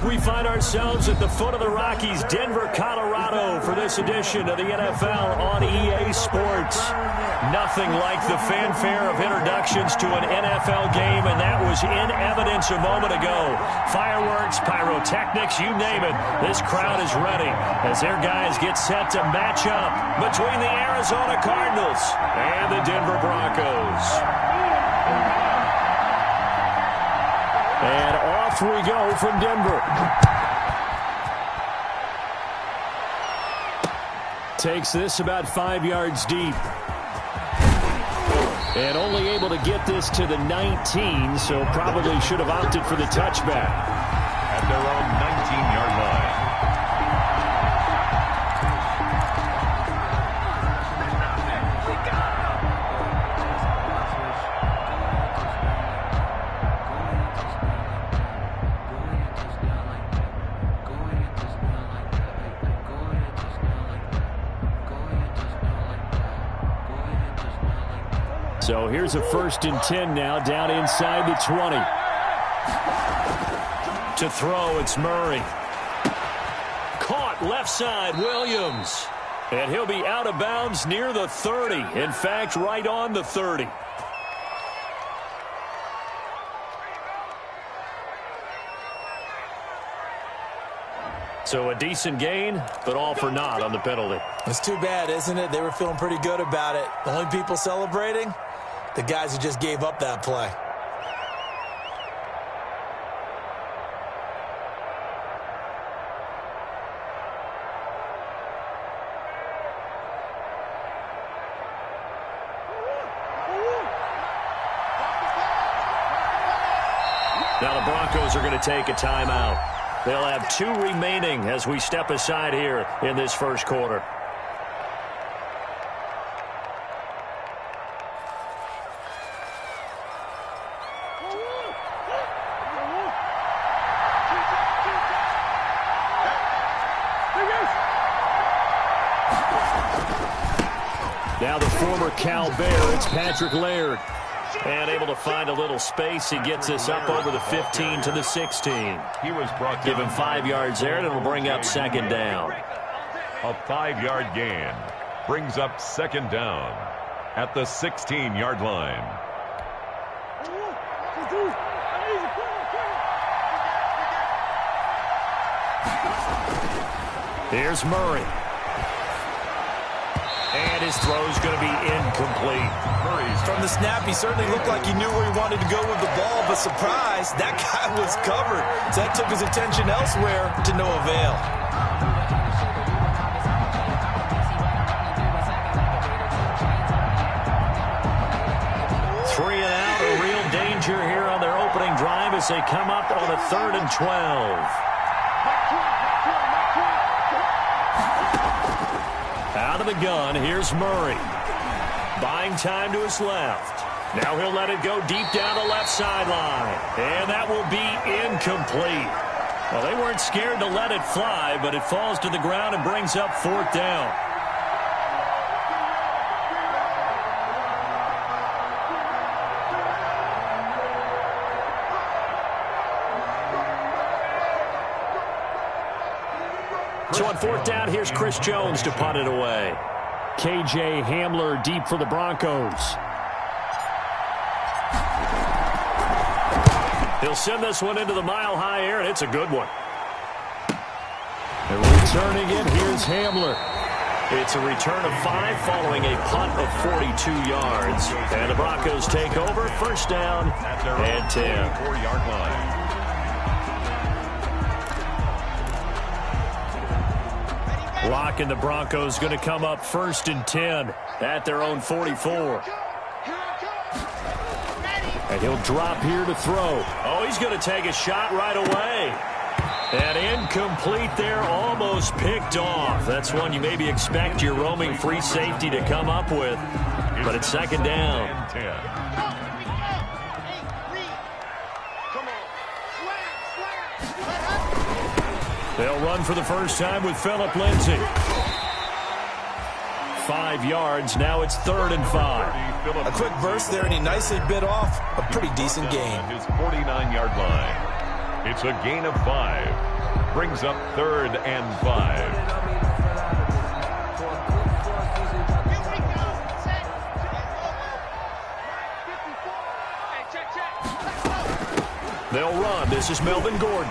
We find ourselves at the foot of the Rockies, Denver, Colorado, for this edition of the NFL on EA Sports. Nothing like the fanfare of introductions to an NFL game, and that was in evidence a moment ago. Fireworks, pyrotechnics, you name it. This crowd is ready as their guys get set to match up between the Arizona Cardinals and the Denver Broncos. And off we go from Denver. Takes this about 5 yards deep. And only able to get this to the 19, so probably should have opted for the touchback. At their own 19-yard line. So here's a 1st and 10 now, down inside the 20. To throw, it's Murray. Caught left side, Williams. And he'll be out of bounds near the 30. In fact, right on the 30. So a decent gain, but all for naught on the penalty. It's too bad, isn't it? They were feeling pretty good about it. The only people celebrating? The guys who just gave up that play. Now the Broncos are going to take a timeout. They'll have 2 remaining as we step aside here in this first quarter. Now the former Cal Bear, it's Patrick Laird. And able to find a little space. He gets this up over the 15 to the 16. He was brought Give him 5 yards there, and it'll bring up 2nd down. A 5-yard gain brings up 2nd down at the 16-yard line. Here's Murray. And his throw's going to be incomplete. From the snap, he certainly looked like he knew where he wanted to go with the ball, but surprise, that guy was covered. So that took his attention elsewhere to no avail. Three and out, a real danger here on their opening drive as they come up on a 3rd and 12. Out of the gun, here's Murray. Buying time to his left. Now he'll let it go deep down the left sideline. And that will be incomplete. Well, they weren't scared to let it fly, but it falls to the ground and brings up 4th down. So on 4th down, here's Chris Jones to punt it away. KJ Hamler deep for the Broncos. He'll send this one into the mile-high air, and it's a good one. And returning it, here's Hamler. It's a return of 5 following a punt of 42 yards. And the Broncos take over, 1st down and 10. 4-yard line. Lock and the Broncos going to come up 1st and 10 at their own 44. And he'll drop here to throw. Oh, he's going to take a shot right away. And incomplete there, almost picked off. That's one you maybe expect your roaming free safety to come up with. But it's 2nd down. 10. They'll run for the first time with Phillip Lindsay. 5 yards. Now it's 3rd and 5. A quick burst there, and he nicely bit off a pretty decent gain. His 49-yard line. It's a gain of 5. Brings up 3rd and 5. They'll run. This is Melvin Gordon.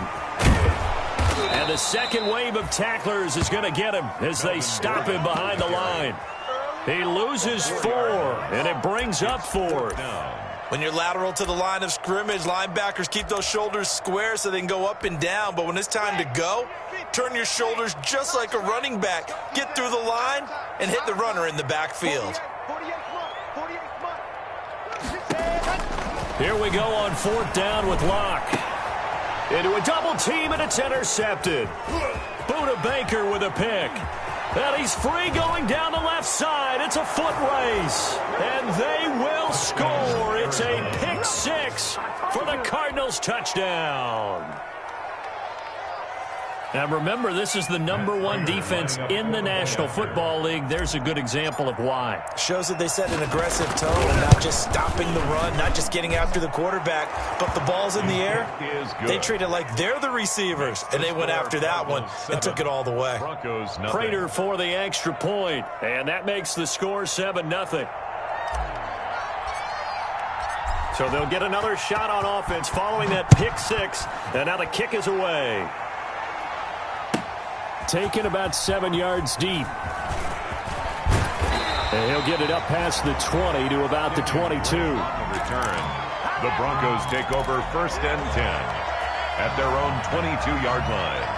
And the second wave of tacklers is going to get him as they stop him behind the line. He loses 4, and it brings up 4th. When you're lateral to the line of scrimmage, linebackers keep those shoulders square so they can go up and down. But when it's time to go, turn your shoulders just like a running back. Get through the line and hit the runner in the backfield. Here we go on 4th down with Locke. Into a double team, and it's intercepted. Buda Baker with a pick. And he's free going down the left side. It's a foot race. And they will score. It's a pick 6 for the Cardinals touchdown. Now remember, this is the #1 defense in the National Football League. There's a good example of why. Shows that they set an aggressive tone, not just stopping the run, not just getting after the quarterback, but the ball's in the air. They treat it like they're the receivers, and they went after that one and took it all the way. Prater for the extra point, and that makes the score 7-0. So they'll get another shot on offense following that pick 6, and now the kick is away. Taken about 7 yards deep. And he'll get it up past the 20 to about the 22. Return. The Broncos take over 1st and 10 at their own 22-yard line.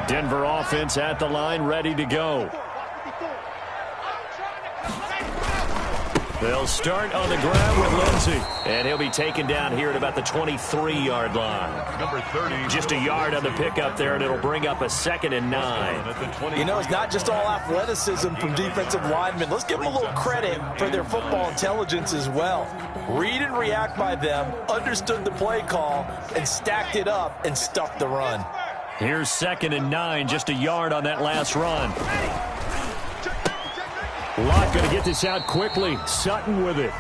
Denver offense at the line, ready to go. They'll start on the ground with Lindsey. And he'll be taken down here at about the 23-yard line. Number 30. Just a yard on the pickup there, and it'll bring up a 2nd and 9. You know, it's not just all athleticism from defensive linemen. Let's give them a little credit for their football intelligence as well. Read and react by them, understood the play call, and stacked it up and stuffed the run. Here's 2nd and 9, just a yard on that last run. Locke going to get this out quickly. Sutton with it.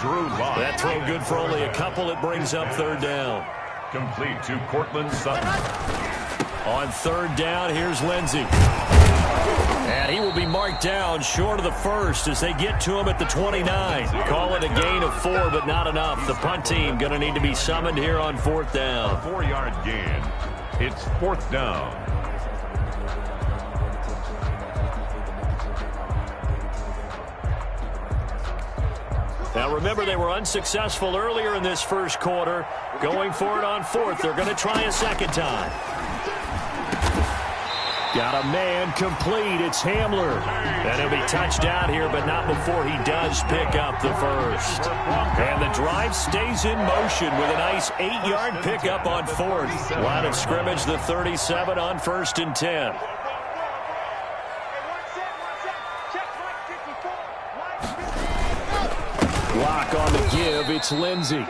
Drew Locke. That throw good for only a couple. It brings up 3rd down. Complete to Cortland Sutton. On 3rd down, here's Lindsey. And he will be marked down short of the 1st as they get to him at the 29. Call it a gain of 4, but not enough. The punt team going to need to be summoned here on 4th down. A 4-yard gain. It's 4th down. Now remember, they were unsuccessful earlier in this first quarter. Going for it on 4th. They're going to try a 2nd time. Got a man complete. It's Hamler. And he'll be touched out here, but not before he does pick up the 1st. And the drive stays in motion with a nice 8-yard pickup on 4th. Line of scrimmage, the 37 on 1st and 10. Lock on the give. It's Lindsey.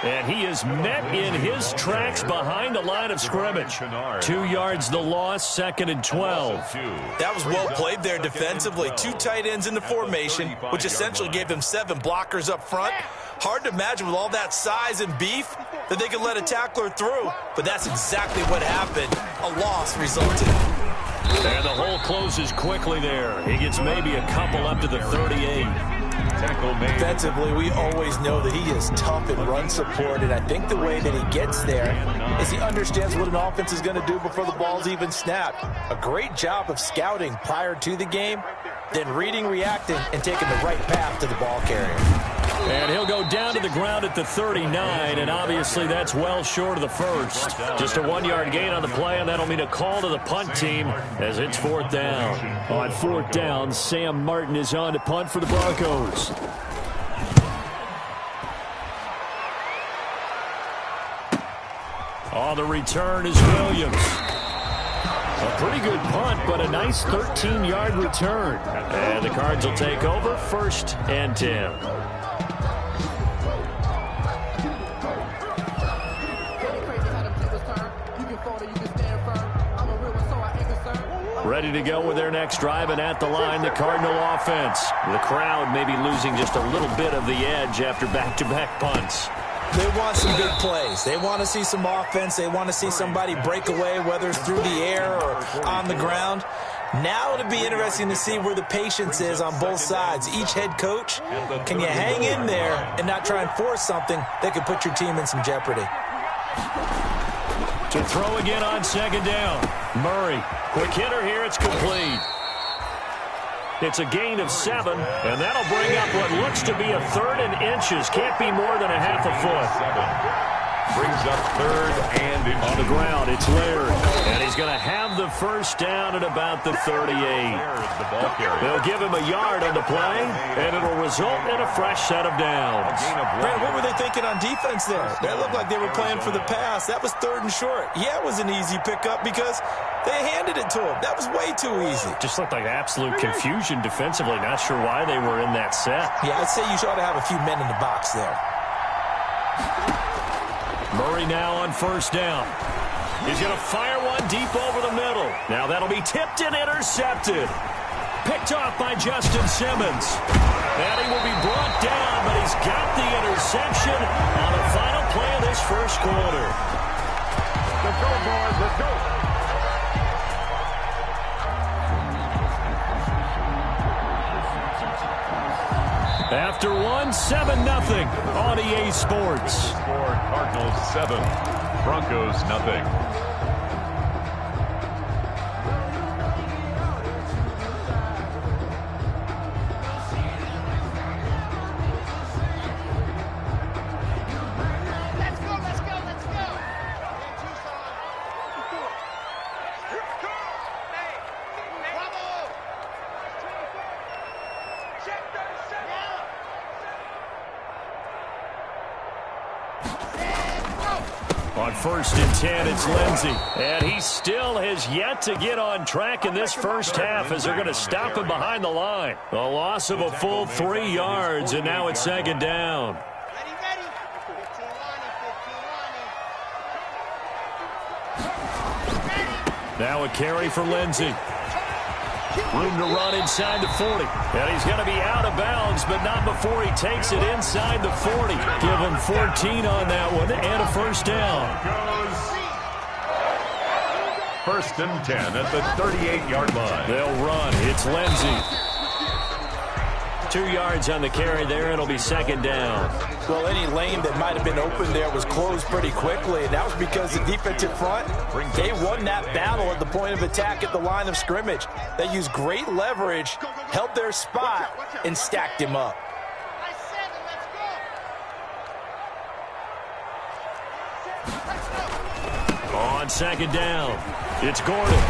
And he is met in his tracks behind the line of scrimmage. 2 yards the loss, 2nd and 12. That was well played there defensively. 2 tight ends in the formation, which essentially gave them 7 blockers up front. Hard to imagine with all that size and beef that they could let a tackler through. But that's exactly what happened. A loss resulted. And the hole closes quickly there. He gets maybe a couple up to the 38. Defensively, we always know that he is tough in run support, and I think the way that he gets there is he understands what an offense is going to do before the ball's even snapped. A great job of scouting prior to the game, then reading, reacting, and taking the right path to the ball carrier. And he'll go down to the ground at the 39, and obviously that's well short of the 1st. Just a 1-yard gain on the play, and that'll mean a call to the punt team as it's 4th down. On 4th down, Sam Martin is on to punt for the Broncos. On the return is Williams. A pretty good punt, but a nice 13-yard return. And the Cards will take over 1st and 10. Ready to go with their next drive, and at the line, the Cardinal offense. The crowd may be losing just a little bit of the edge after back-to-back punts. They want some big plays. They want to see some offense. They want to see somebody break away, whether it's through the air or on the ground. Now it'll be interesting to see where the patience is on both sides. Each head coach, can you hang in there and not try and force something that could put your team in some jeopardy? To throw again on second down. Murray, quick hitter here. It's complete. It's a gain of 7, and that'll bring up what looks to be a 3rd and inches. Can't be more than a half a foot. Brings up 3rd and inches. On the ground, it's Laird. And he's going to have the first down at about the 38. They'll give him a yard on the play, and it'll result in a fresh set of downs. Brad, what were they thinking on defense there? That looked like they were playing for the pass. That was 3rd and short. Yeah, it was an easy pickup because they handed it to him. That was way too easy. Just looked like absolute confusion defensively. Not sure why they were in that set. Yeah, I'd say you ought to have a few men in the box there. Murray now on first down. He's going to fire one deep over the middle. Now that'll be tipped and intercepted. Picked off by Justin Simmons. And he will be brought down, but he's got the interception on the final play of this first quarter. Let's go, boys. Let's go. After 7-0 on EA Sports. Cardinals 7, Broncos nothing. On 1st and 10, it's Lindsey. And he still has yet to get on track in this first half as they're going to stop him behind the line. A loss of a full 3 yards, and now it's second down. Now a carry for Lindsey. Room to run inside the 40. And he's going to be out of bounds, but not before he takes it inside the 40. Give him 14 on that one and a first down. 1st and 10 at the 38-yard line. They'll run. It's Lindsey. 2 yards on the carry there. It'll be second down. Well, any lane that might have been open there was closed pretty quickly, and that was because the defensive front, they won that battle at the point of attack at the line of scrimmage. They used great leverage, held their spot, and stacked him up. On second down, it's Gordon.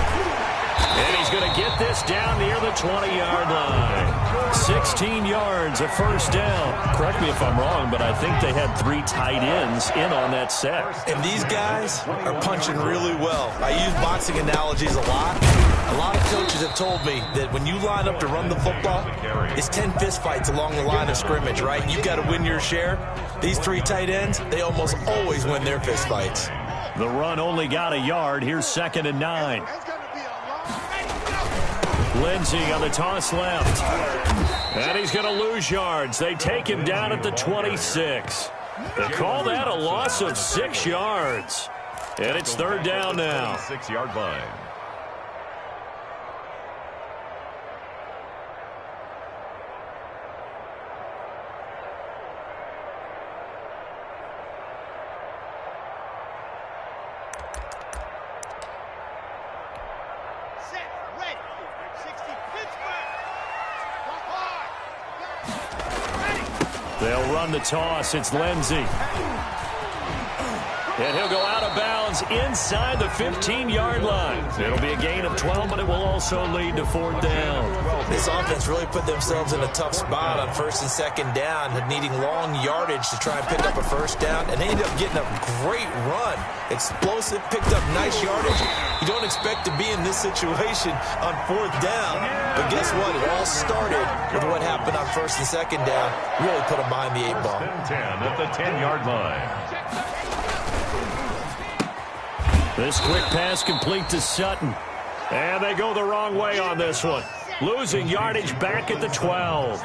And he's going to get this down near the 20-yard line. 16 yards, a first down. Correct me if I'm wrong, but I think they had 3 tight ends in on that set. And these guys are punching really well. I use boxing analogies a lot. A lot of coaches have told me that when you line up to run the football, it's 10 fistfights along the line of scrimmage, right? You've got to win your share. These 3 tight ends, they almost always win their fistfights. The run only got a yard. Here's 2nd and 9. Lindsey on the toss left. And he's going to lose yards. They take him down at the 26. They call that a loss of 6 yards. And it's 3rd down now. 6-yard line. They'll run the toss. It's Lindsey. And he'll go out of bounds inside the 15-yard line. It'll be a gain of 12, but it will also lead to 4th down. This offense really put themselves in a tough spot on 1st and 2nd down, needing long yardage to try and pick up a first down, and they ended up getting a great run. Explosive, picked up nice yardage. You don't expect to be in this situation on 4th down, but guess what? It all started with what happened on 1st and 2nd down. Really put them behind the 8 ball. 10 at the 10-yard line. This quick pass complete to Sutton. And they go the wrong way on this one. Losing yardage back at the 12.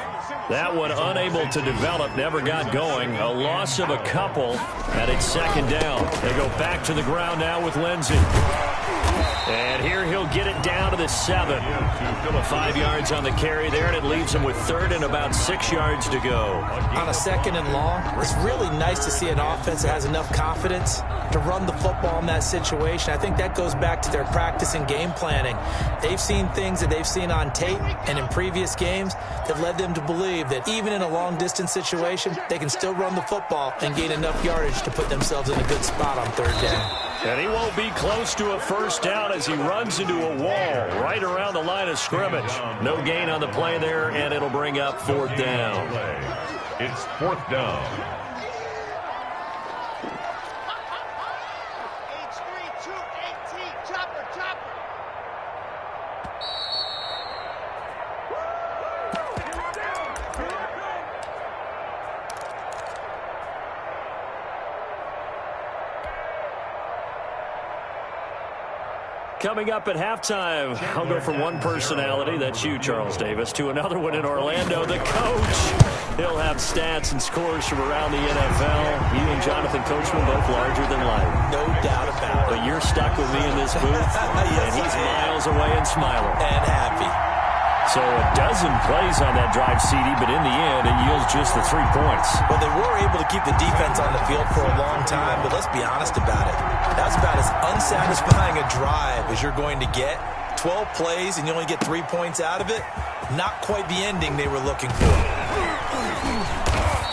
That one unable to develop, never got going. A loss of a couple, and it's second down. They go back to the ground now with Lindsey. And here he'll get it down to the 7. 5 yards on the carry there, and it leaves him with third and about 6 yards to go. On a second and long, it's really nice to see an offense that has enough confidence to run the football in that situation. I think that goes back to their practice and game planning. They've seen things that they've seen on tape and in previous games that led them to believe that even in a long-distance situation, they can still run the football and gain enough yardage to put themselves in a good spot on third down. And he won't be close to a first down as he runs into a wall right around the line of scrimmage. No gain on the play there, and it'll bring up fourth down. It's fourth down. Coming up at halftime, I'll go from one personality, that's you, Charles Davis, to another one in Orlando, the coach. He'll have stats and scores from around the NFL. You and Jonathan Coachman both larger than life. No doubt about it. But you're stuck with me in this booth, yes, and he's miles away and smiling. And happy. So a dozen plays on that drive, CD, but in the end, it yields just the 3 points. Well, they were able to keep the defense on the field for a long time, but let's be honest about it. That's about as unsatisfying a drive as you're going to get. 12 plays and you only get 3 points out of it. Not quite the ending they were looking for.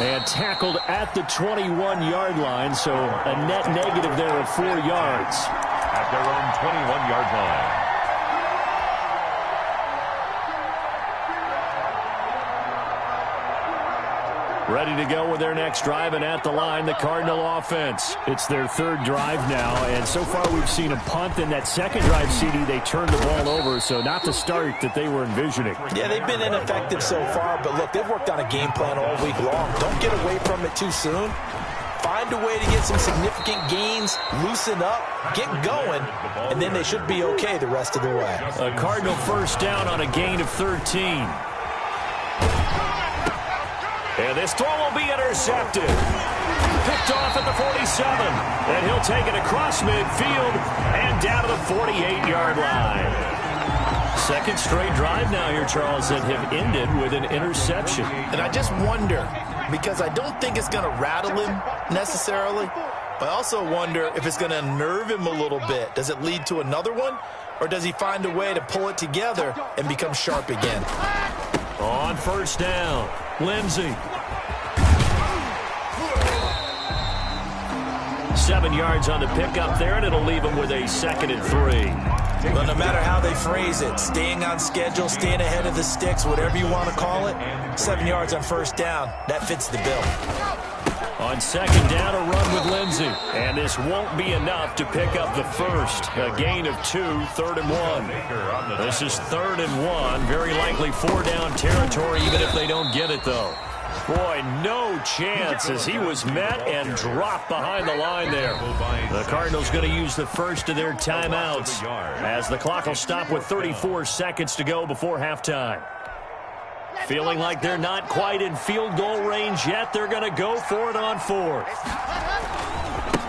And tackled at the 21-yard line, so a net negative there of 4 yards. At their own 21-yard line. Ready to go with their next drive, and at the line, the Cardinal offense. It's their third drive now, and so far we've seen a punt. In that second drive, CD, they turned the ball over, so not the start that they were envisioning. Yeah, they've been ineffective so far, but look, they've worked on a game plan all week long. Don't get away from it too soon. Find a way to get some significant gains, loosen up, get going, and then they should be okay the rest of the way. A Cardinal first down on a gain of 13. And this throw will be intercepted. Picked off at the 47. And he'll take it across midfield and down to the 48-yard line. Second straight drive now here, Charles, that have ended with an interception. And I just wonder, because I don't think it's going to rattle him necessarily, but I also wonder if it's going to unnerve him a little bit. Does it lead to another one? Or does he find a way to pull it together and become sharp again? On first down, Lindsey. 7 yards on the pickup there, and it'll leave him with a 2nd and 3. Well, no matter how they phrase it, staying on schedule, staying ahead of the sticks, whatever you want to call it, 7 yards on first down, that fits the bill. On second down, a run with Lindsey. And this won't be enough to pick up the first. A gain of 2, 3rd and 1. This is 3rd and 1. Very likely 4-down territory, even if they don't get it, though. Boy, no chance as he was met and dropped behind the line there. The Cardinals going to use the first of their timeouts as the clock will stop with 34 seconds to go before halftime. Feeling like they're not quite in field goal range yet, they're going to go for it on 4th.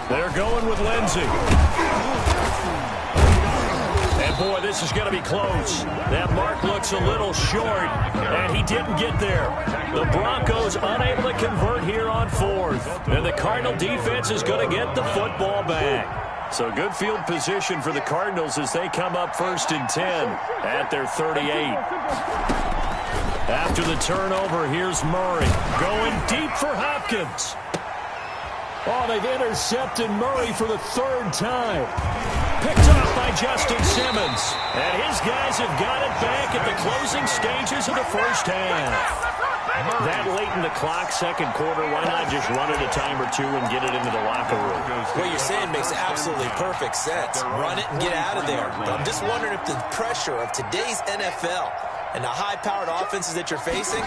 They're going with Lindsey. And boy, this is going to be close. That mark looks a little short, and he didn't get there. The Broncos unable to convert here on 4th. And the Cardinal defense is going to get the football back. So good field position for the Cardinals as they come up 1st and 10 at their 38. After the turnover, here's Murray going deep for Hopkins. Oh, they've intercepted Murray for the 3rd time. Picked off by Justin Simmons. And his guys have got it back at the closing stages of the first half. That late in the clock, second quarter, why not just run it a time or two and get it into the locker room? What you're saying makes absolutely perfect sense. Run it and get out of there. But I'm just wondering if the pressure of today's NFL and the high-powered offenses that you're facing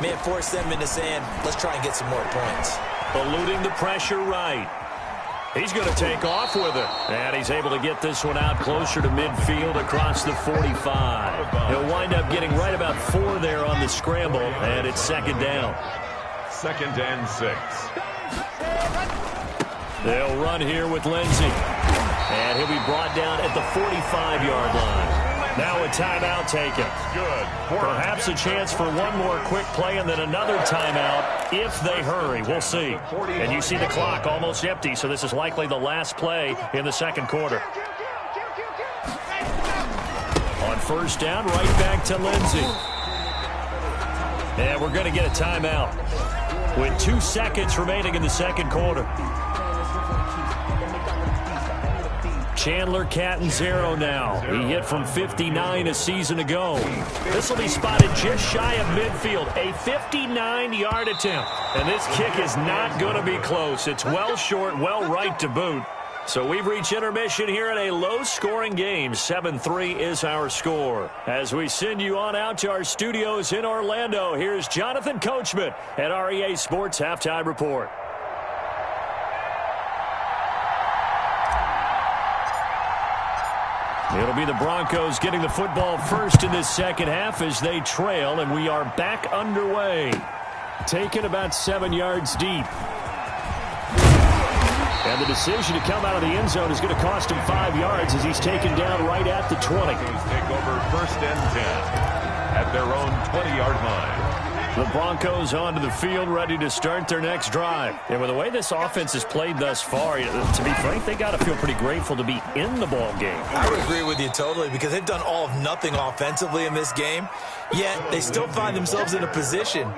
may force them into saying, let's try and get some more points. Eluding the pressure right. He's going to take off with it. And he's able to get this one out closer to midfield across the 45. He'll wind up getting right about 4 there on the scramble, and it's second down. 2nd and 6. They'll run here with Lindsey. And he'll be brought down at the 45-yard line. Now a timeout taken. Good. Perhaps a chance for one more quick play and then another timeout if they hurry. We'll see. And you see the clock almost empty, so this is likely the last play in the second quarter. On first down, right back to Lindsey. And we're going to get a timeout with 2 seconds remaining in the second quarter. Chandler Catanzaro now. He hit from 59 a season ago. This will be spotted just shy of midfield. A 59-yard attempt. And this kick is not going to be close. It's well short, well right to boot. So we've reached intermission here in a low-scoring game. 7-3 is our score. As we send you on out to our studios in Orlando, here's Jonathan Coachman at our EA Sports Halftime Report. It'll be the Broncos getting the football first in this second half as they trail, and we are back underway. Taken about 7 yards deep. And the decision to come out of the end zone is going to cost him 5 yards as he's taken down right at the 20. Take over 1st and 10 at their own 20-yard line. The Broncos onto the field, ready to start their next drive. And with the way this offense has played thus far, to be frank, they got to feel pretty grateful to be in the ball game. I would agree with you totally because they've done all of nothing offensively in this game, yet they still find themselves in a position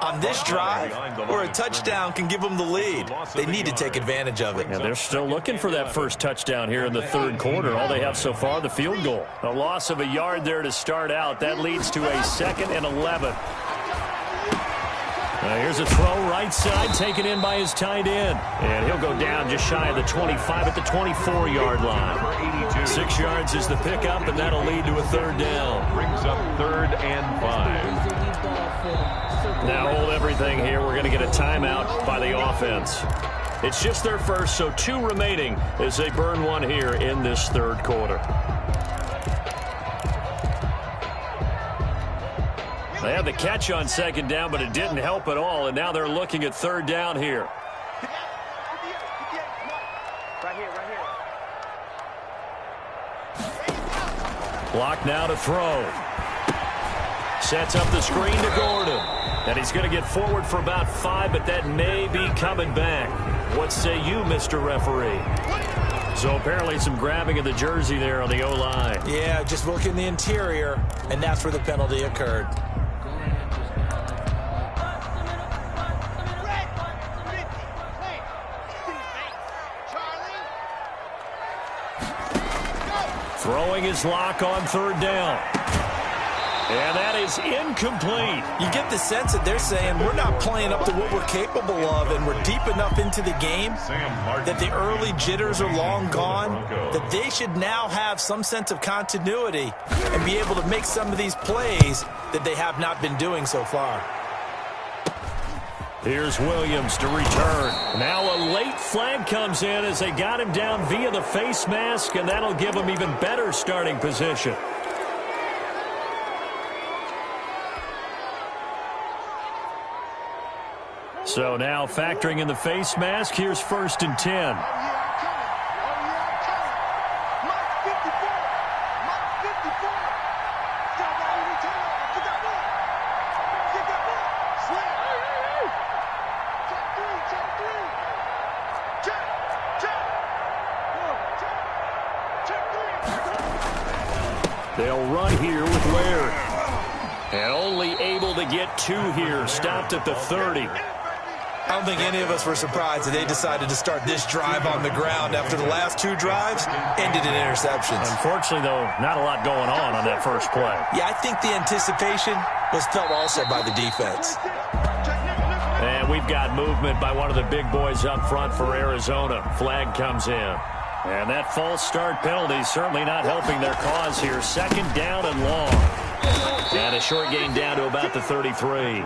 on this drive where a touchdown can give them the lead. They need to take advantage of it. And they're still looking for that first touchdown here in the third quarter. All they have so far, the field goal. A loss of a yard there to start out. That leads to a 2nd and 11. Here's a throw right side taken in by his tight end. And he'll go down just shy of the 25 at the 24-yard line. 6 yards is the pickup, and that'll lead to a third down. Brings up 3rd and 5. Now hold everything here. We're going to get a timeout by the offense. It's just their first, so 2 remaining as they burn one here in this third quarter. They had the catch on second down, but it didn't help at all, and now they're looking at third down here. Block now to throw. Sets up the screen to Gordon. And he's going to get forward for about 5, but that may be coming back. What say you, Mr. Referee? So apparently some grabbing of the jersey there on the O-line. Yeah, just look in the interior, and that's where the penalty occurred. Throwing his lock on third down. And that is incomplete. You get the sense that they're saying we're not playing up to what we're capable of, and we're deep enough into the game that the early jitters are long gone, that they should now have some sense of continuity and be able to make some of these plays that they have not been doing so far. Here's Williams to return. Now a late flag comes in as they got him down via the face mask, and that'll give him even better starting position. So now factoring in the face mask, here's 1st and 10. They'll run here with Laird. And only able to get 2 here. Stopped at the 30. I don't think any of us were surprised that they decided to start this drive on the ground after the last 2 drives ended in interceptions. Unfortunately, though, not a lot going on that first play. Yeah, I think the anticipation was felt also by the defense. And we've got movement by one of the big boys up front for Arizona. Flag comes in. And that false start penalty certainly not helping their cause here. 2nd down and long. And a short gain down to about the 33.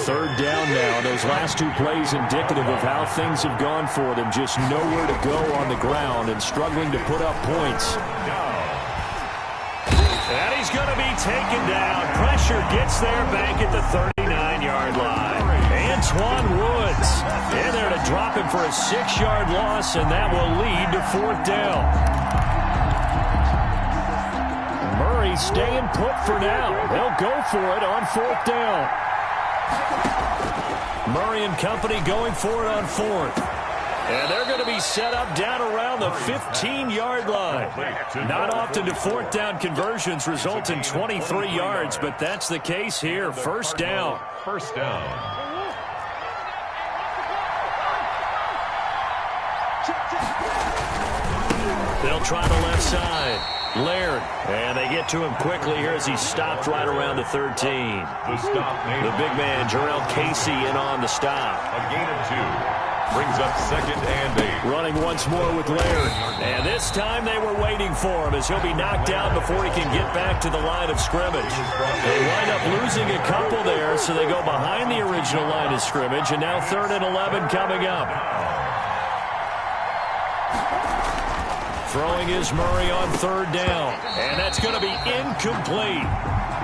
Third down now. Those last two plays indicative of how things have gone for them. Just nowhere to go on the ground and struggling to put up points. And he's going to be taken down. Pressure gets there back at the 39-yard line. Antoine Woods in there to drop him for a 6-yard loss, and that will lead to 4th down. Murray staying put for now. They'll go for it on 4th down. Murray and company going for it on 4th. And they're going to be set up down around the 15-yard line. Not often do 4th down conversions result in 23 yards, but that's the case here. 1st down. First down. They'll try the left side. Laird. And they get to him quickly here as he's stopped right around the 13. The big man, Jarrell Casey, in on the stop. A gain of 2. Brings up 2nd and 8. Running once more with Laird. And this time they were waiting for him as he'll be knocked down before he can get back to the line of scrimmage. They wind up losing a couple there, so they go behind the original line of scrimmage. And now 3rd and 11 coming up. Throwing is Murray on 3rd down. And that's going to be incomplete.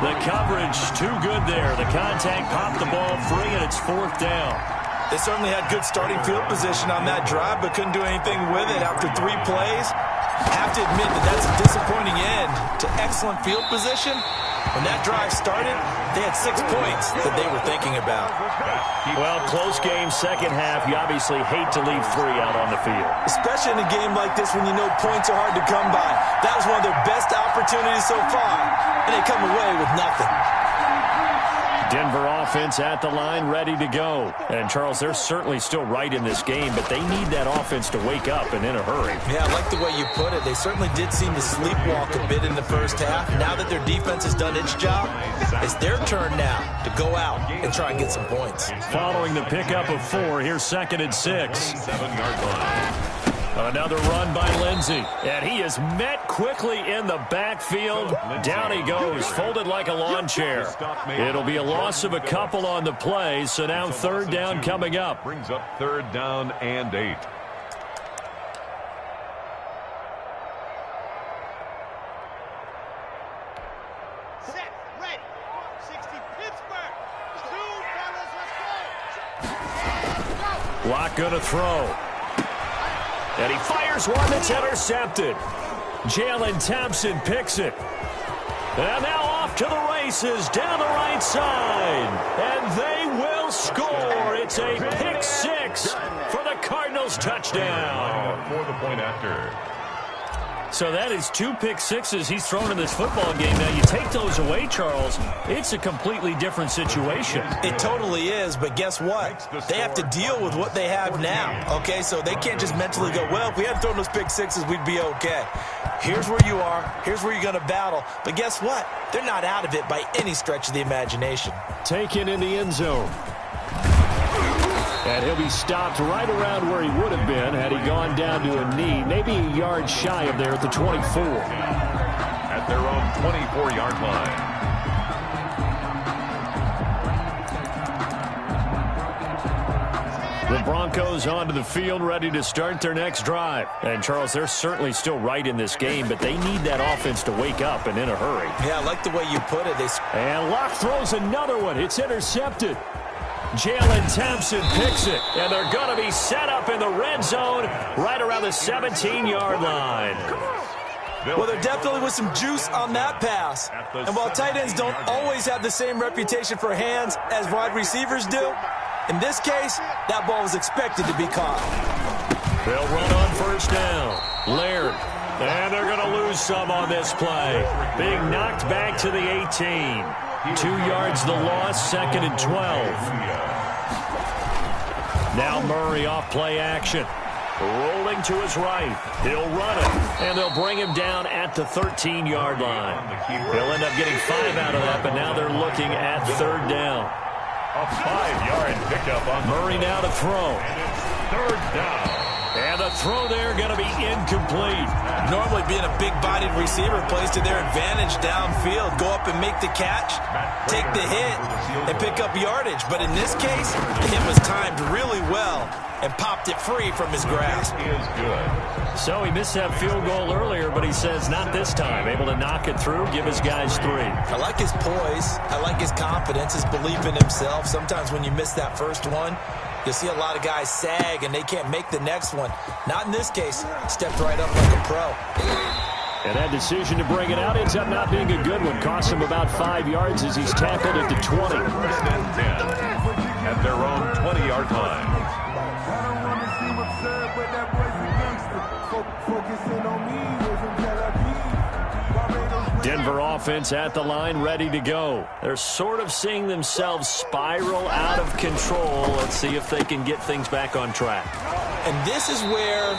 The coverage too good there. The contact popped the ball free, and it's 4th down. They certainly had good starting field position on that drive, but couldn't do anything with it after 3 plays. Have to admit that that's a disappointing end to excellent field position. When that drive started, they had 6 points that they were thinking about. Well, close game, second half. You obviously hate to leave 3 out on the field. Especially in a game like this when you know points are hard to come by. That was one of their best opportunities so far, and they come away with nothing. Denver offense at the line, ready to go. And, Charles, they're certainly still right in this game, but they need that offense to wake up and in a hurry. Yeah, I like the way you put it. They certainly did seem to sleepwalk a bit in the first half. Now that their defense has done its job, it's their turn now to go out and try and get some points. Following the pickup of 4, here's 2nd and 6. 7-yard line. Another run by Lindsey. And he is met quickly in the backfield. Down he goes, folded like a lawn chair. It'll be a loss of a couple on the play, so now 3rd down coming up. Brings up 3rd down and 8. Set, ready. 60 Pittsburgh. 2 fellas, let's go. Lock gonna throw. And he fires one that's intercepted. Jalen Thompson picks it. And now off to the races down the right side. And they will score. It's a pick 6 for the Cardinals touchdown. For the point after. So that is 2 pick 6s he's thrown in this football game. Now, you take those away, Charles, it's a completely different situation. It totally is, but guess what? They have to deal with what they have now, okay? So they can't just mentally go, well, if we hadn't thrown those pick 6s, we'd be okay. Here's where you are. Here's where you're going to battle. But guess what? They're not out of it by any stretch of the imagination. Taken in the end zone. And he'll be stopped right around where he would have been had he gone down to a knee, maybe a yard shy of there at the 24. At their own 24-yard line. The Broncos onto the field, ready to start their next drive. And, Charles, they're certainly still right in this game, but they need that offense to wake up and in a hurry. Yeah, I like the way you put it. And Locke throws another one. It's intercepted. Jalen Thompson picks it, and they're going to be set up in the red zone right around the 17-yard line. Well, there definitely was some juice on that pass. And while tight ends don't always have the same reputation for hands as wide receivers do, in this case, that ball was expected to be caught. They'll run on 1st down. Laird. And they're going to lose some on this play. Being knocked back to the 18. 2 yards the loss, 2nd and 12. Now Murray off play action. Rolling to his right. He'll run it, and they'll bring him down at the 13-yard line. He'll end up getting 5 out of that, but now they're looking at 3rd down. A 5-yard pickup on Murray now to throw. And it's 3rd down. And And the throw there going to be incomplete. Normally being a big-bodied receiver plays to their advantage downfield. Go up and make the catch, take the hit, and pick up yardage. But in this case, the hit was timed really well and popped it free from his grasp. So he missed that field goal earlier, but he says not this time. Able to knock it through, give his guys 3. I like his poise. I like his confidence, his belief in himself. Sometimes when you miss that first one, you'll see a lot of guys sag and they can't make the next one. Not in this case. Stepped right up like a pro. And that decision to bring it out ends up not being a good one. Costs him about 5 yards as he's tackled at the 20. At their own 20-yard line. Denver offense at the line, ready to go. They're sort of seeing themselves spiral out of control. Let's see if they can get things back on track. And this is where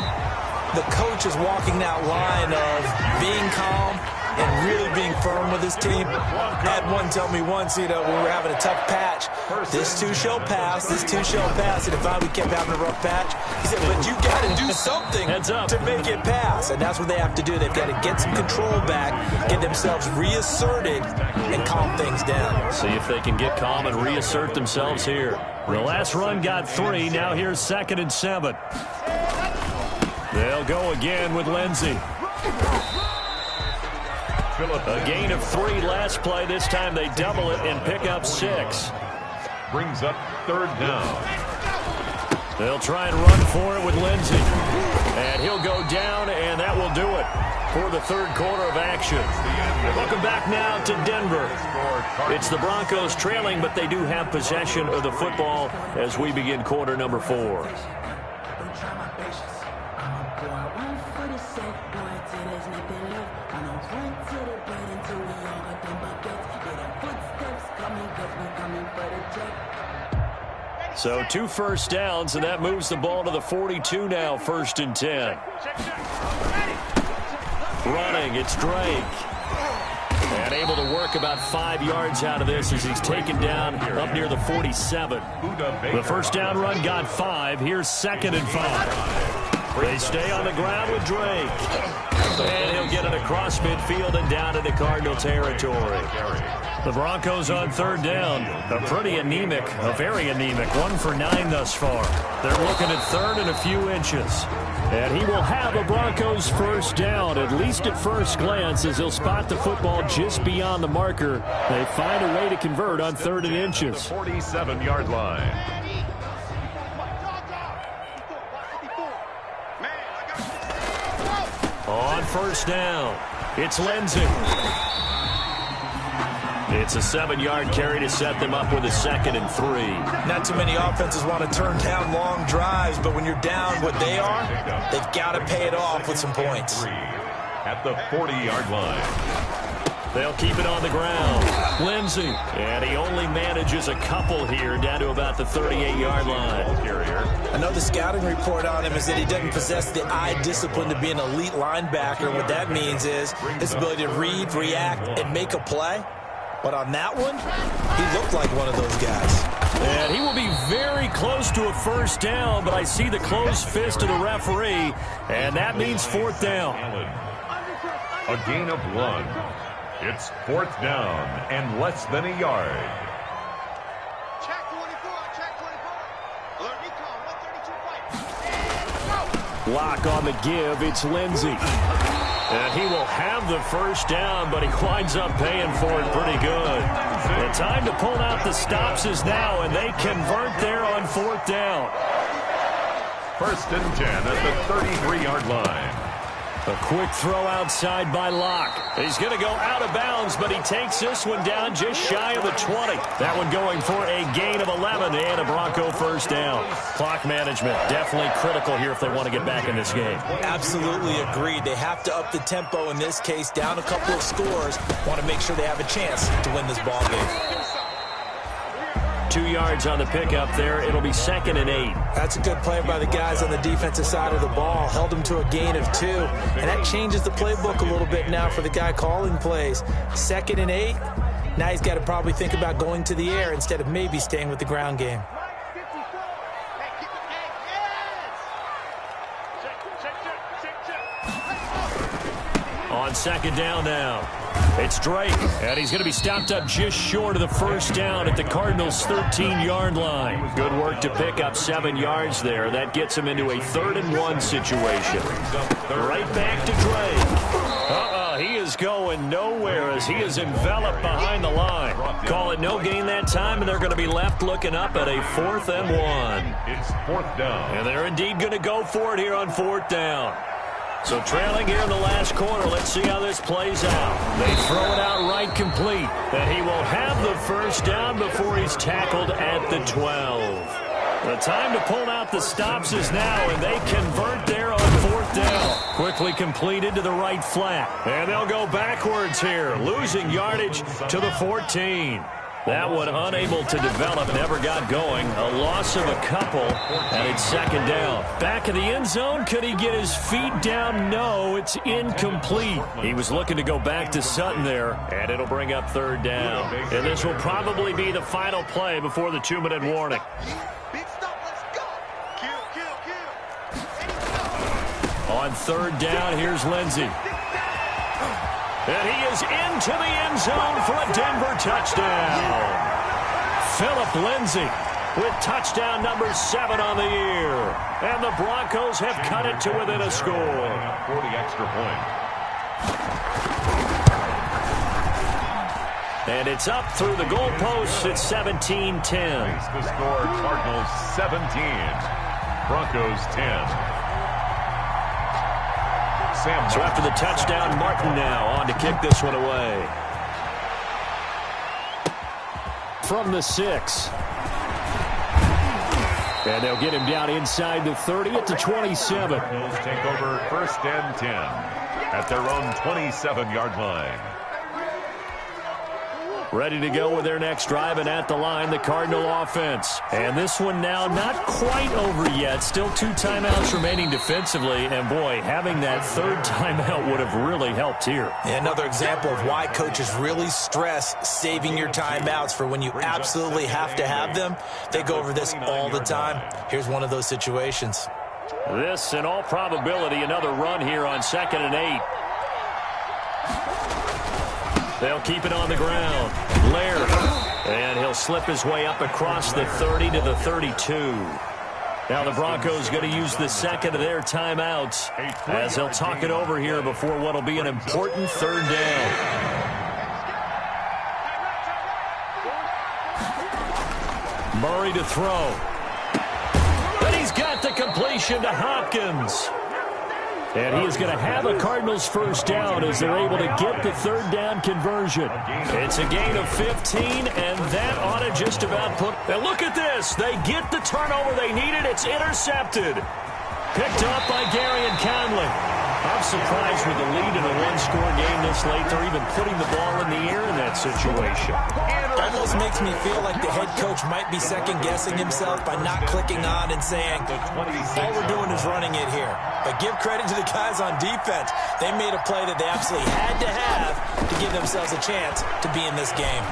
the coach is walking that line of being calm and really being firm with his team. I had one tell me once, when we were having a tough patch, this too shall pass, this too shall pass. And if we kept having a rough patch, he said, but you got to do something to make it pass. And that's what they have to do. They've got to get some control back, get themselves reasserted, and calm things down. See if they can get calm and reassert themselves here. The last run got 3. Now here's 2nd and 7. They'll go again with Lindsey. A gain of 3 last play. This time they double it and pick up 6. Brings up 3rd down. They'll try and run for it with Lindsey. And he'll go down, and that will do it for the 3rd quarter of action. Welcome back now to Denver. It's the Broncos trailing, but they do have possession of the football as we begin quarter number 4. So 2 first downs, and that moves the ball to the 42 now, 1st and 10. Running, it's Drake. And able to work about 5 yards out of this as he's taken down up near the 47. The first down run got 5. Here's 2nd and 5. They stay on the ground with Drake. And he'll get it across midfield and down into Cardinal territory. The Broncos on 3rd down. A very anemic, 1 for 9 thus far. They're looking at 3rd and a few inches. And he will have a Broncos first down, at least at first glance, as he'll spot the football just beyond the marker. They find a way to convert on 3rd and inches. 47-yard line. On 1st down, it's Lindsey. It's a 7-yard carry to set them up with a 2nd and 3. Not too many offenses want to turn down long drives, but when you're down what they are, they've got to pay it off with some points. At the 40-yard line. They'll keep it on the ground. Lindsey. And he only manages a couple here down to about the 38-yard line. I know the scouting report on him is that he doesn't possess the eye discipline to be an elite linebacker. What that means is his ability to read, react, and make a play. But on that one, he looked like one of those guys. And he will be very close to a first down, but I see the closed fist of the referee, and that means 4th down. A gain of 1. It's 4th down and less than a yard. Check 24, check 24. Alert recon, 132 fight. Block on the give, it's Lindsey. And he will have the first down, but he winds up paying for it pretty good. The time to pull out the stops is now, and they convert there on 4th down. 1st and 10 at the 33-yard line. A quick throw outside by Locke. He's going to go out of bounds, but he takes this one down just shy of the 20. That one going for a gain of 11 and a Bronco first down. Clock management definitely critical here if they want to get back in this game. Absolutely agreed. They have to up the tempo in this case, down a couple of scores. Want to make sure they have a chance to win this ball game. 2 yards on the pickup there. It'll be 2nd and 8. That's a good play by the guys on the defensive side of the ball. Held them to a gain of 2. And that changes the playbook a little bit now for the guy calling plays. 2nd and 8. Now he's got to probably think about going to the air instead of maybe staying with the ground game. On second down now. It's Drake, and he's going to be stopped up just short of the first down at the Cardinals' 13-yard line. Good work to pick up 7 yards there. That gets him into a 3rd-and-1 situation. Right back to Drake. He is going nowhere as he is enveloped behind the line. Call it no gain that time, and they're going to be left looking up at a 4th-and-1. It's 4th down. And they're indeed going to go for it here on 4th down. So trailing here in the last quarter, let's see how this plays out. They throw it out right complete. And he will have the first down before he's tackled at the 12. The time to pull out the stops is now, and they convert there on 4th down. Quickly completed to the right flat. And they'll go backwards here, losing yardage to the 14. That one unable to develop, never got going. A loss of a couple, and it's 2nd down. Back of the end zone, could he get his feet down? No, it's incomplete. He was looking to go back to Sutton there, and it'll bring up 3rd down. And this will probably be the final play before the 2-minute warning. Big stop, let's go. Kill. On 3rd down, here's Lindsey. And he is into the end zone for a Denver touchdown. Phillip Lindsay with touchdown number 7 on the year. And the Broncos have cut it to within a score. 40 extra point. And it's up through the goalposts. It's 17-10. The score, Cardinals 17, Broncos 10. So after the touchdown, Martin now on to kick this one away. From the 6. And they'll get him down inside the 30 at the 27. Cardinals take over 1st and 10 at their own 27-yard line. Ready to go with their next drive, and at the line, the Cardinal offense. And this one now not quite over yet. Still 2 timeouts remaining defensively. And, boy, having that 3rd timeout would have really helped here. Another example of why coaches really stress saving your timeouts for when you absolutely have to have them. They go over this all the time. Here's one of those situations. This, in all probability, another run here on 2nd and 8. They'll keep it on the ground. Laird. And he'll slip his way up across the 30 to the 32. Now the Broncos going to use the 2nd of their timeouts as they'll talk it over here before what will be an important 3rd down. Murray to throw. But he's got the completion to Hopkins. And he is going to have a Cardinals first down as they're able to get the 3rd down conversion. It's a gain of 15, and that ought to just about put... Now look at this. They get the turnover they needed. It's intercepted. Picked up by Gary and Conley. I'm surprised with the lead in a 1-score game this late. They're even putting the ball in the air in that situation. Almost makes me feel like the head coach might be second-guessing himself by not clicking on and saying, all we're doing is running it here. But give credit to the guys on defense. They made a play that they absolutely had to have to give themselves a chance to be in this game.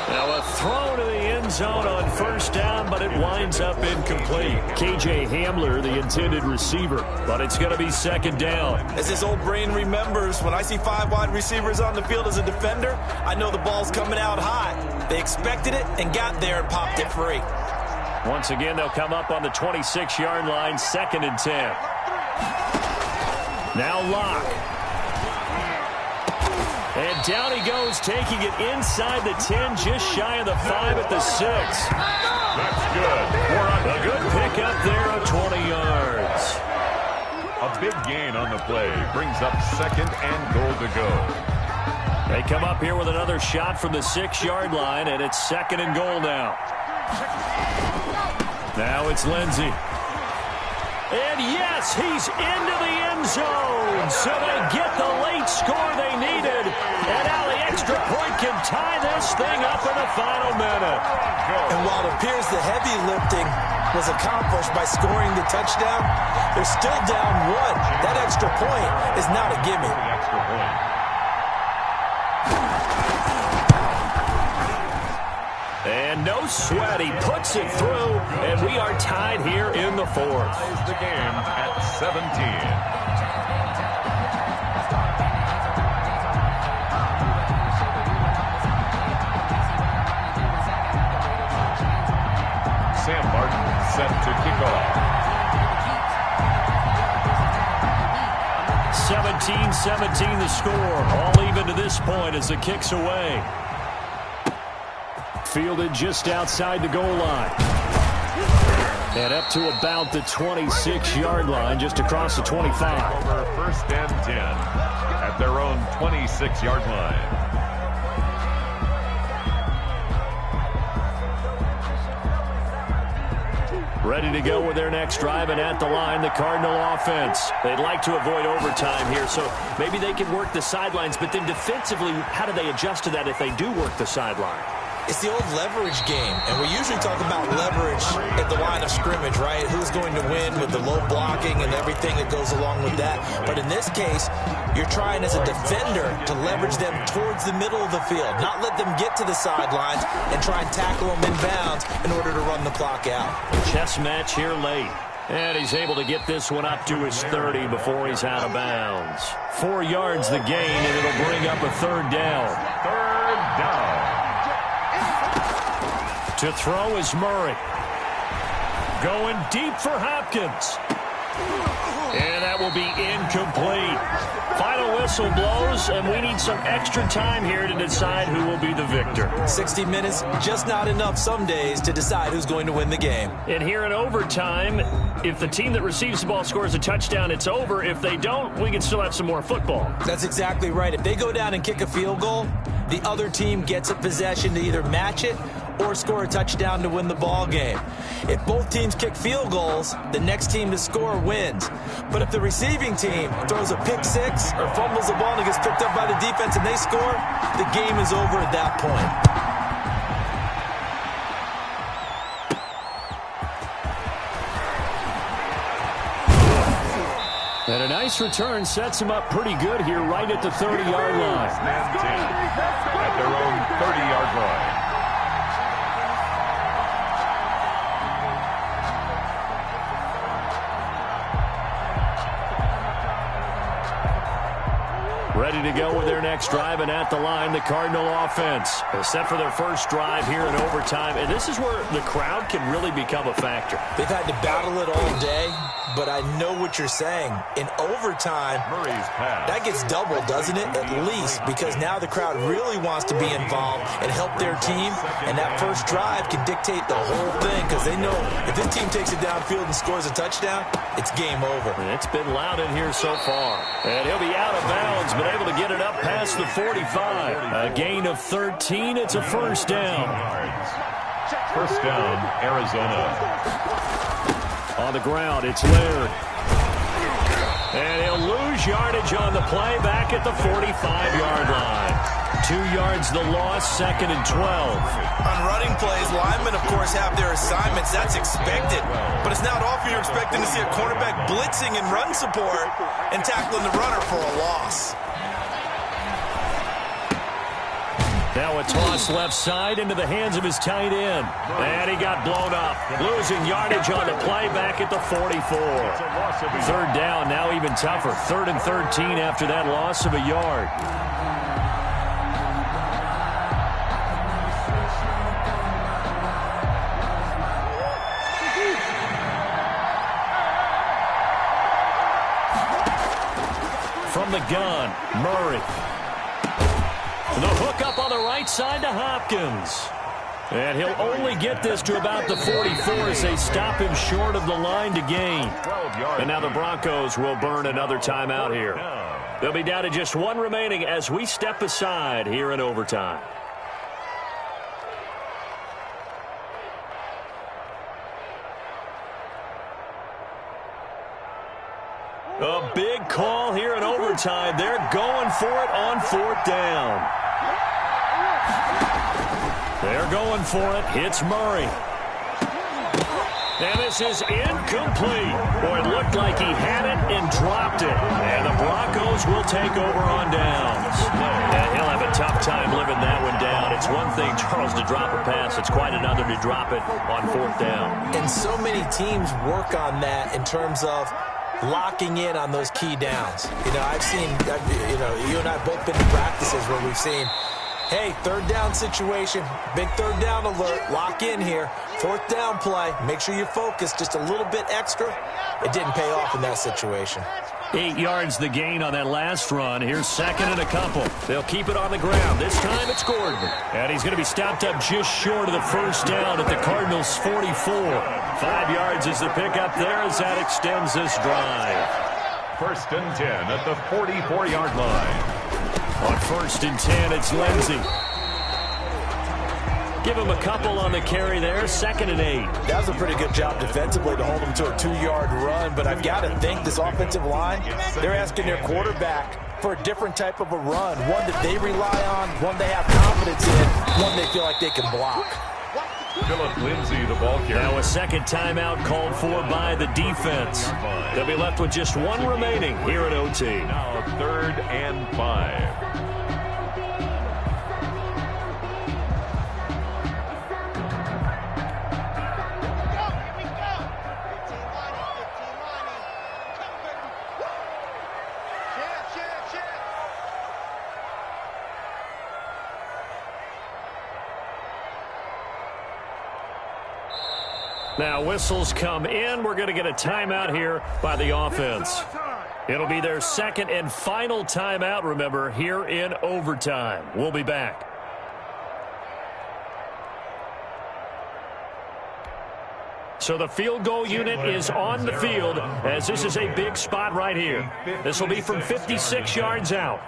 Now a throw to the end zone on 1st down, but it winds up incomplete. KJ Hamler, the intended receiver, but it's going to be 2nd down. As his old brain remembers, when I see 5 wide receivers on the field as a defender, I know the ball's coming out high. They expected it and got there and popped it free. Once again, they'll come up on the 26-yard line, 2nd and 10. Now Locke. And down he goes, taking it inside the 10, just shy of the 5 at the 6. That's good. A good pickup there of 20 yards. A big gain on the play brings up 2nd and goal to go. They come up here with another shot from the 6-yard line, and it's 2nd and goal now. Now it's Lindsey. And yes, he's into the end zone. So they get the late score they needed. And now the extra point can tie this thing up in the final minute. And while it appears the heavy lifting was accomplished by scoring the touchdown, they're still down 1. That extra point is not a gimme. And no sweat, he puts it through, and we are tied here in the 4th. The game at 17. set to kick off. 17-17 the score. All even to this point as the kick's away. Fielded just outside the goal line. And up to about the 26-yard line, just across the 25. Over 1st and 10 at their own 26-yard line. Ready to go with their next drive, and at the line, the Cardinal offense. They'd like to avoid overtime here, so maybe they can work the sidelines, but then defensively, how do they adjust to that if they do work the sideline? It's the old leverage game, and we usually talk about leverage at the line of scrimmage, right? Who's going to win with the low blocking and everything that goes along with that. But in this case, you're trying as a defender to leverage them towards the middle of the field, not let them get to the sidelines and try and tackle them inbounds in order to run the clock out. Chess match here late. And he's able to get this one up to his 30 before he's out of bounds. 4 yards the gain, and it'll bring up a 3rd down. 3rd down. To throw is Murray. Going deep for Hopkins. And that will be incomplete. Final whistle blows, and we need some extra time here to decide who will be the victor. 60 minutes, just not enough some days to decide who's going to win the game. And here in overtime, if the team that receives the ball scores a touchdown, it's over. If they don't, we can still have some more football. That's exactly right. If they go down and kick a field goal, the other team gets a possession to either match it or score a touchdown to win the ball game. If both teams kick field goals, the next team to score wins. But if the receiving team throws a pick six or fumbles the ball and it gets picked up by the defense and they score, the game is over at that point. And a nice return sets him up pretty good here right at the 30-yard line. At their own 30-yard line. Ready to go with their next drive, and at the line, the Cardinal offense. Set for their first drive here in overtime, and this is where the crowd can really become a factor. They've had to battle it all day, but I know what you're saying. In overtime, Murray's pass. that gets doubled, doesn't it? At least, because now the crowd really wants to be involved and help their team, and that first drive can dictate the whole thing, because they know if this team takes it downfield and scores a touchdown, it's game over. And it's been loud in here so far. And he'll be out of bounds, but able to get it up past the 45. A gain of 13. It's a first down. First down, Arizona. On the ground, it's Laird. And he'll lose yardage on the play back at the 45-yard line. 2 yards the loss, 2nd and 12. On running plays, linemen, of course, have their assignments. That's expected. But it's not often you're expecting to see a cornerback blitzing in run support and tackling the runner for a loss. Now a toss left side into the hands of his tight end. And he got blown up. Losing yardage on the play back at the 44. 3rd down, now even tougher. 3rd and 13 after that loss of a yard. From the gun, Murray. The hook up on the right side to Hopkins. And he'll only get this to about the 44 as they stop him short of the line to gain. And now the Broncos will burn another timeout here. They'll be down to just 1 remaining as we step aside here in overtime. A big call here in overtime. They're going for it on 4th down. They're going for it. Hits Murray. And this is incomplete. Boy, it looked like he had it and dropped it. And the Broncos will take over on downs. And he'll have a tough time living that one down. It's one thing, Charles, to drop a pass. It's quite another to drop it on 4th down. And so many teams work on that in terms of locking in on those key downs. You know, I've seen, you and I have both been to practices where we've seen Hey, third down situation. Big third down alert. Lock in here. Fourth down play. Make sure you focus just a little bit extra. It didn't pay off in that situation. 8 yards the gain on that last run. Here's second and a couple. They'll keep it on the ground. This time it's Gordon. And he's going to be stopped up just short of the first down at the Cardinals' 44. 5 yards is the pickup there as that extends this drive. First and 10 at the 44-yard line. On first and 10, it's Lindsey. Give him a couple on the carry there. Second and 8. That was a pretty good job defensively to hold him to a 2-yard run, but I've got to think this offensive line, they're asking their quarterback for a different type of a run, one that they rely on, one they have confidence in, one they feel like they can block. Philip Lindsay, the ball carrier. Now a second timeout called for by the defense. They'll be left with just one remaining here at OT. Now 3rd and 5. Now whistles come in. We're going to get a timeout here by the offense. It'll be their second and final timeout, remember, here in overtime. We'll be back. So the field goal unit is on the field as this is a big spot right here. This will be from 56 yards out.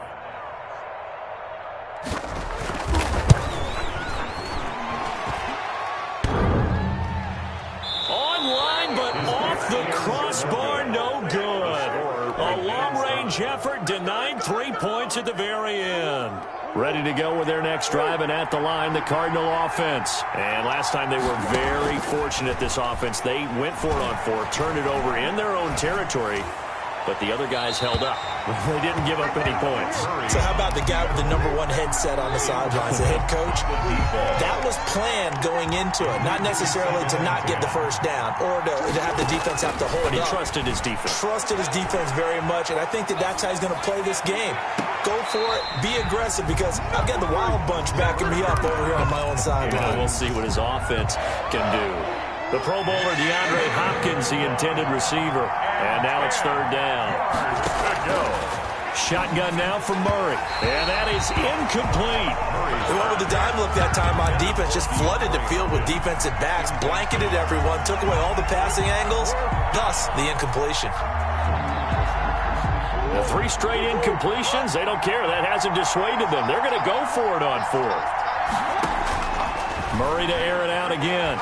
Crossbar, no good. A long-range effort denied 3 points at the very end. Ready to go with their next drive, and at the line, the Cardinal offense. And last time they were very fortunate, this offense. They went for it on 4, turned it over in their own territory, but the other guys held up. They didn't give up any points. So how about the guy with the #1 headset on the sidelines, the head coach? That was planned going into it, not necessarily to not get the first down or to have the defense have to hold but he up. trusted his defense. Trusted his defense very much, and I think that's how he's going to play this game. Go for it, be aggressive, because I've got the Wild Bunch backing me up over here on my own sideline. We'll see what his offense can do. The Pro Bowler DeAndre Hopkins, the intended receiver. And now it's 3rd down. Shotgun now for Murray. And that is incomplete. They went with the dime look that time on defense. Just flooded the field with defensive backs. Blanketed everyone. Took away all the passing angles. Thus, the incompletion. The 3 straight incompletions, they don't care. That hasn't dissuaded them. They're going to go for it on 4th. Murray to air it out again.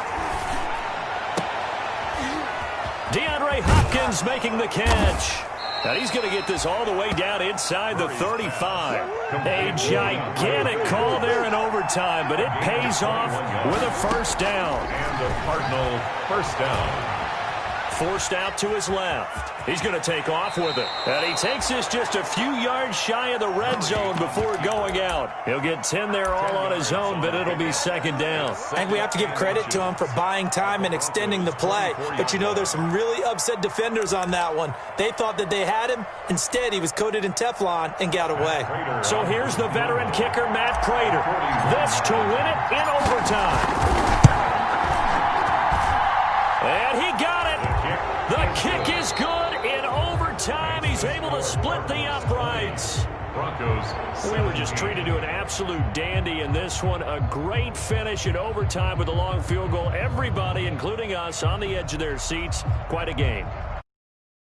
DeAndre Hopkins making the catch. Now he's going to get this all the way down inside the 35. A gigantic call there in overtime, but it pays off with a first down. And the Cardinal first down. Forced out to his left. He's going to take off with it. And he takes this just a few yards shy of the red zone before going out. He'll get 10 there all on his own, but it'll be second down. I think we have to give credit to him for buying time and extending the play. But, you know, there's some really upset defenders on that one. They thought that they had him. Instead, he was coated in Teflon and got away. So here's the veteran kicker, Matt Prater. This to win it in overtime. And he got it. The kick is good in overtime. He's able to split the uprights. Broncos. We were just treated to an absolute dandy in this one. A great finish in overtime with a long field goal. Everybody, including us, on the edge of their seats. Quite a game.